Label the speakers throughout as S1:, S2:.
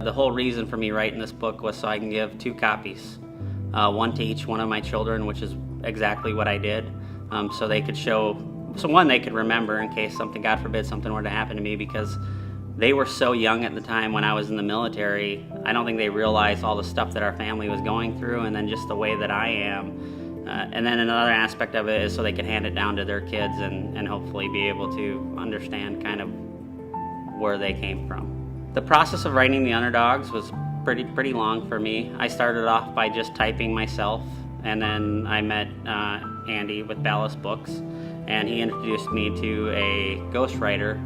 S1: The whole reason for me writing this book was so I can give 2 copies, one to each one of my children, which is exactly what I did, so they could one, they could remember in case something, God forbid, something were to happen to me, because they were so young at the time when I was in the military. I don't think they realized all the stuff that our family was going through, and then just the way that I am. And then another aspect of it is so they can hand it down to their kids and hopefully be able to understand kind of where they came from. The process of writing the Underdogs was pretty long for me. I started off by just typing myself, and then I met Andy with Ballast Books, and he introduced me to a ghostwriter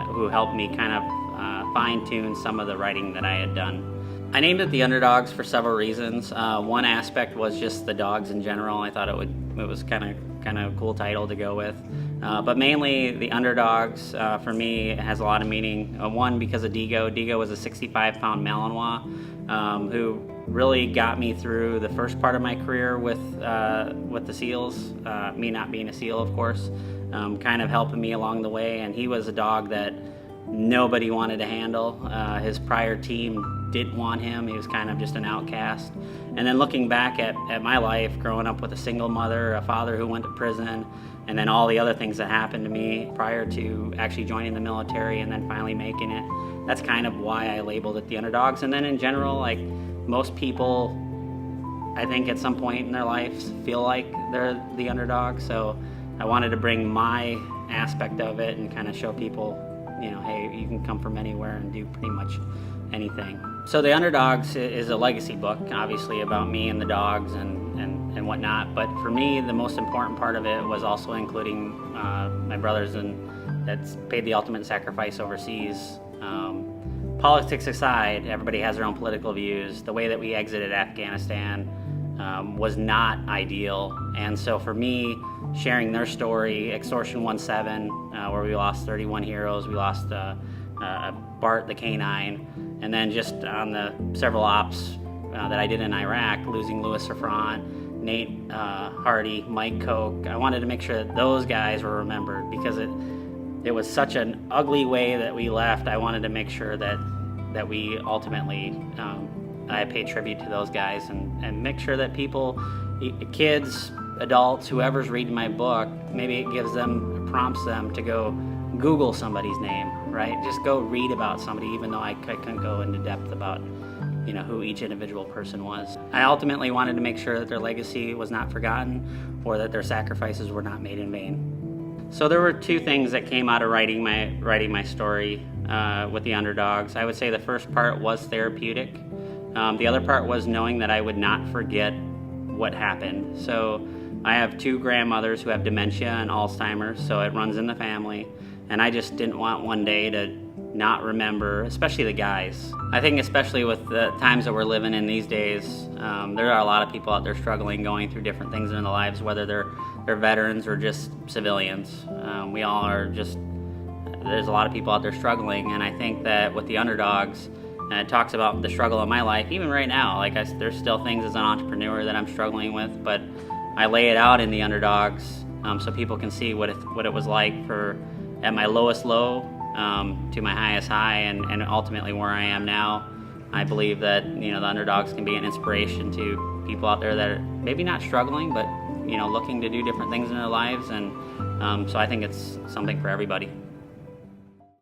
S1: who helped me kind of fine-tune some of the writing that I had done. I named it the Underdogs for several reasons. One aspect was just the dogs in general. I thought it was kind of a cool title to go with. But mainly the Underdogs, for me, has a lot of meaning. One, because of Digo. Digo was a 65-pound Malinois who really got me through the first part of my career with the SEALs, me not being a SEAL, of course, kind of helping me along the way. And he was a dog that nobody wanted to handle. His prior team didn't want him. He was kind of just an outcast. And then looking back at my life, growing up with a single mother, a father who went to prison, and then all the other things that happened to me prior to actually joining the military and then finally making it, that's kind of why I labeled it the Underdogs. And then in general, like most people, I think at some point in their lives feel like they're the underdog. So I wanted to bring my aspect of it and kind of show people, you know, hey, you can come from anywhere and do pretty much anything. So the Underdogs is a legacy book, obviously, about me and the dogs and whatnot. But for me, the most important part of it was also including my brothers that's paid the ultimate sacrifice overseas. Politics aside, everybody has their own political views. The way that we exited Afghanistan was not ideal. And so for me, sharing their story, Extortion 1-7, where we lost 31 heroes, we lost Bart the Canine, and then just on the several ops that I did in Iraq, losing Louis Safran, Nate Hardy, Mike Koch. I wanted to make sure that those guys were remembered because it was such an ugly way that we left. I wanted to make sure that we ultimately, I paid tribute to those guys and make sure that people, kids, adults, whoever's reading my book, maybe it prompts them to go Google somebody's name, right? Just go read about somebody, even though I couldn't go into depth about, you know, who each individual person was. I ultimately wanted to make sure that their legacy was not forgotten or that their sacrifices were not made in vain. So there were 2 things that came out of writing my story with the Underdogs. I would say the first part was therapeutic. The other part was knowing that I would not forget what happened. So I have 2 grandmothers who have dementia and Alzheimer's, so it runs in the family. And I just didn't want one day to not remember, especially the guys. I think especially with the times that we're living in these days, there are a lot of people out there struggling, going through different things in their lives, whether they're veterans or just civilians. We all are just, there's a lot of people out there struggling, and I think that with the Underdogs, it talks about the struggle of my life, even right now. Like there's still things as an entrepreneur that I'm struggling with, but I lay it out in the Underdogs so people can see what it was like at my lowest low to my highest high, and ultimately where I am now. I believe that, you know, the Underdogs can be an inspiration to people out there that are maybe not struggling, but, you know, looking to do different things in their lives, and so I think it's something for everybody.